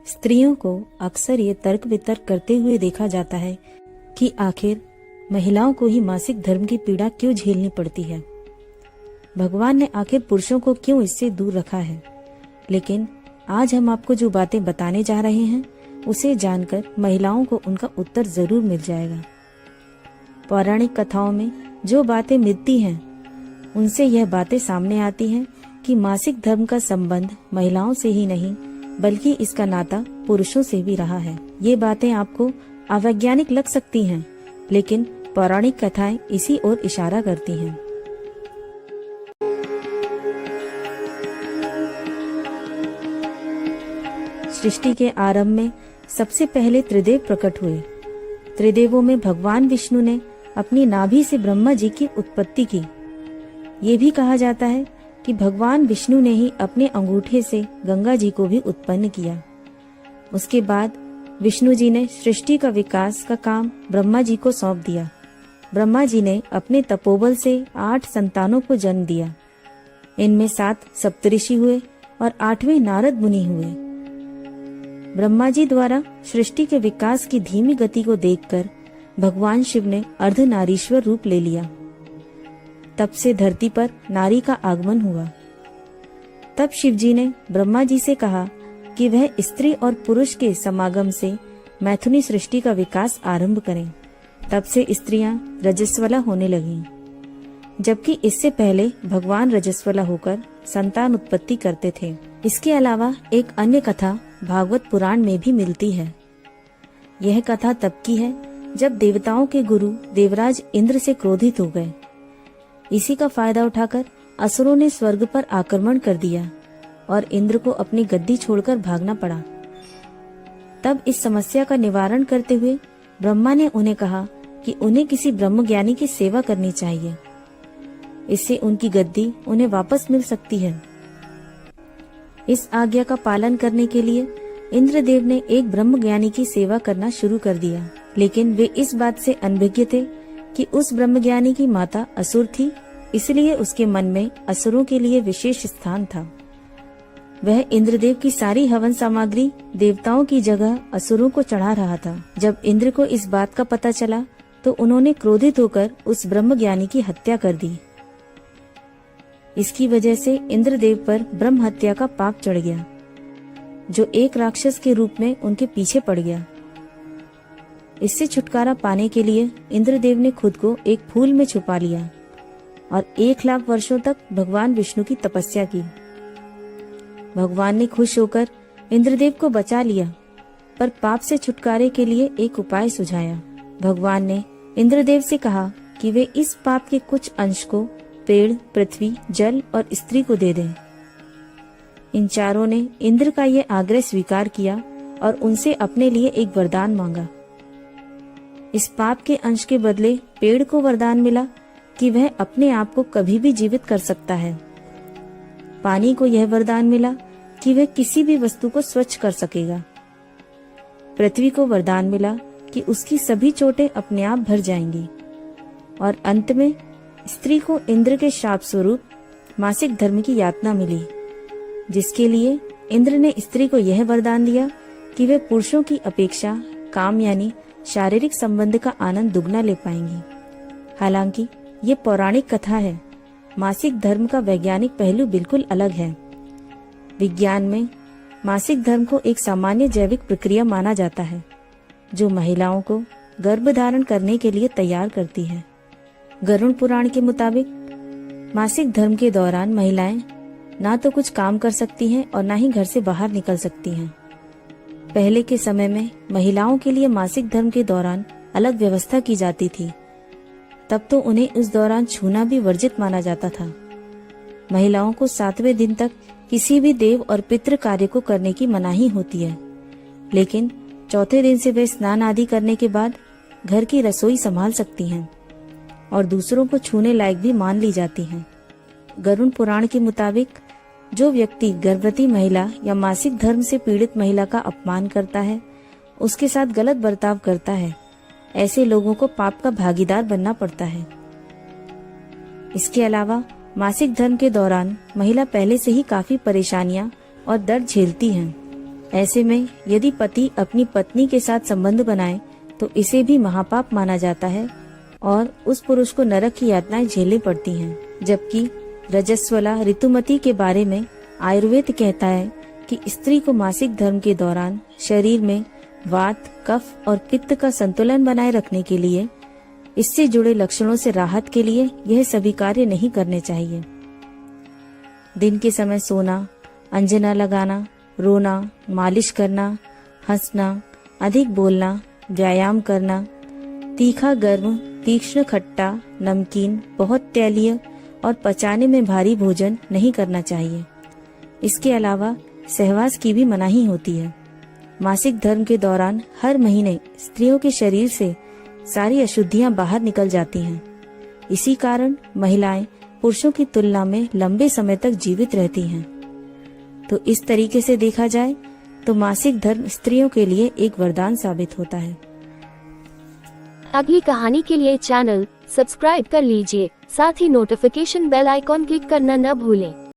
स्त्रियों को अक्सर ये तर्क वितर्क करते हुए देखा जाता है कि आखिर महिलाओं को ही मासिक धर्म की पीड़ा क्यों झेलनी पड़ती है। भगवान ने आखिर पुरुषों को क्यों इससे दूर रखा है। लेकिन आज हम आपको जो बातें बताने जा रहे हैं उसे जानकर महिलाओं को उनका उत्तर जरूर मिल जाएगा। पौराणिक कथाओं में जो बातें मिलती हैं उनसे यह बातें सामने आती हैं कि मासिक धर्म का संबंध महिलाओं से ही नहीं बल्कि इसका नाता पुरुषों से भी रहा है। ये बातें आपको अवैज्ञानिक लग सकती हैं, लेकिन पौराणिक कथाएं इसी ओर इशारा करती हैं। सृष्टि के आरंभ में सबसे पहले त्रिदेव प्रकट हुए। त्रिदेवों में भगवान विष्णु ने अपनी नाभि से ब्रह्मा जी की उत्पत्ति की। ये भी कहा जाता है कि भगवान विष्णु ने ही अपने अंगूठे से गंगा जी को भी उत्पन्न किया। उसके बाद विष्णु जी ने सृष्टि का विकास का काम ब्रह्मा जी को सौंप दिया। ब्रह्मा जी ने अपने तपोबल से 8 संतानों को जन्म दिया। इनमें 7 सप्तऋषि हुए और 8वें नारद मुनि हुए। ब्रह्मा जी द्वारा सृष्टि के विकास की धीमी गति को देखकर भगवान शिव ने अर्धनारीश्वर रूप ले लिया। तब से धरती पर नारी का आगमन हुआ। तब शिव जी ने ब्रह्मा जी से कहा कि वह स्त्री और पुरुष के समागम से मैथुनी सृष्टि का विकास आरंभ करें। तब से स्त्रियां रजस्वला होने लगीं, जबकि इससे पहले भगवान रजस्वला होकर संतान उत्पत्ति करते थे। इसके अलावा एक अन्य कथा भागवत पुराण में भी मिलती है। यह कथा तब की है जब देवताओं के गुरु देवराज इंद्र से क्रोधित हो गए। इसी का फायदा उठाकर असुरों ने स्वर्ग पर आक्रमण कर दिया और इंद्र को अपनी गद्दी छोड़कर भागना पड़ा। तब इस समस्या का निवारण करते हुए ब्रह्मा ने उन्हें कहा कि उन्हें किसी ब्रह्मज्ञानी की सेवा करनी चाहिए। इससे उनकी गद्दी उन्हें वापस मिल सकती है। इस आज्ञा का पालन करने के लिए इंद्रदेव ने एक ब्रह्मज्ञानी की सेवा करना शुरू कर दिया, लेकिन वे इस बात से अनभिज्ञ थे कि उस ब्रह्मज्ञानी की माता असुर थी, इसलिए उसके मन में असुरों के लिए विशेष स्थान था। वह इंद्रदेव की सारी हवन सामग्री देवताओं की जगह असुरों को चढ़ा रहा था। जब इंद्र को इस बात का पता चला तो उन्होंने क्रोधित होकर उस ब्रह्मज्ञानी की हत्या कर दी। इसकी वजह से इंद्रदेव पर ब्रह्म हत्या का पाप चढ़ गया, जो एक राक्षस के रूप में उनके पीछे पड़ गया। इससे छुटकारा पाने के लिए इंद्रदेव ने खुद को एक फूल में छुपा लिया और 1 लाख वर्षों तक भगवान विष्णु की तपस्या की। भगवान ने खुश होकर इंद्रदेव को बचा लिया, पर पाप से छुटकारे के लिए एक उपाय सुझाया। भगवान ने इंद्रदेव से कहा कि वे इस पाप के कुछ अंश को पेड़, पृथ्वी, जल और स्त्री को दे दें। इन चारों ने इंद्र का ये आग्रह स्वीकार किया और उनसे अपने लिए एक वरदान मांगा। इस पाप के अंश के बदले पेड़ को वरदान मिला कि वह अपने आप को कभी भी जीवित कर सकता है। पानी को यह वरदान मिला कि वह किसी भी वस्तु को स्वच्छ कर सकेगा। पृथ्वी को वरदान मिला कि उसकी सभी चोटें अपने आप भर जाएंगी। और अंत में स्त्री को इंद्र के शाप स्वरूप मासिक धर्म की यातना मिली, जिसके लिए इंद्र ने स्त्री को यह वरदान दिया कि वे पुरुषों की अपेक्षा काम यानी शारीरिक संबंध का आनंद दुगना ले पाएंगी। हालांकि ये पौराणिक कथा है, मासिक धर्म का वैज्ञानिक पहलू बिल्कुल अलग है। विज्ञान में मासिक धर्म को एक सामान्य जैविक प्रक्रिया माना जाता है, जो महिलाओं को गर्भ धारण करने के लिए तैयार करती है। गरुड़ पुराण के मुताबिक मासिक धर्म के दौरान महिलाएं ना तो कुछ काम कर सकती हैं और ना ही घर से बाहर निकल सकती हैं। पहले के समय में महिलाओं के लिए मासिक धर्म के दौरान अलग व्यवस्था की जाती थी। तब तो उन्हें उस दौरान छूना भी वर्जित माना जाता था। महिलाओं को 7वें दिन तक किसी भी देव और पितृ कार्य को करने की मनाही होती है, लेकिन चौथे दिन से वे स्नान आदि करने के बाद घर की रसोई संभाल सकती हैं और दूसरों को छूने लायक भी मान ली जाती हैं। गरुड़ पुराण के मुताबिक जो व्यक्ति गर्भवती महिला या मासिक धर्म से पीड़ित महिला का अपमान करता है, उसके साथ गलत बर्ताव करता है, ऐसे लोगों को पाप का भागीदार बनना पड़ता है। इसके अलावा मासिक धर्म के दौरान महिला पहले से ही काफी परेशानियां और दर्द झेलती हैं। ऐसे में यदि पति अपनी पत्नी के साथ संबंध बनाए तो इसे भी महापाप माना जाता है और उस पुरुष को नरक की यातनाएं झेलनी पड़ती हैं। जबकि रजस्वला ऋतुमती के बारे में आयुर्वेद कहता है कि स्त्री को मासिक धर्म के दौरान शरीर में वात, कफ और पित्त का संतुलन बनाए रखने के लिए इससे जुड़े लक्षणों से राहत के लिए यह सभी कार्य नहीं करने चाहिए। दिन के समय सोना, अंजना लगाना, रोना, मालिश करना, हंसना, अधिक बोलना, व्यायाम करना, तीखा गर्म, तीक्ष्ण खट्टा, नमकीन, बहुत तैलीय और पचाने में भारी भोजन नहीं करना चाहिए। इसके अलावा सहवास की भी मनाही होती है। मासिक धर्म के दौरान हर महीने स्त्रियों के शरीर से सारी अशुद्धियां बाहर निकल जाती हैं। इसी कारण महिलाएं पुरुषों की तुलना में लंबे समय तक जीवित रहती हैं। तो इस तरीके से देखा जाए तो मासिक धर्म स्त्रियों के लिए एक वरदान साबित होता है। अगली कहानी के लिए चैनल सब्सक्राइब कर लीजिए, साथ ही नोटिफिकेशन बेल आइकॉन क्लिक करना न भूलें।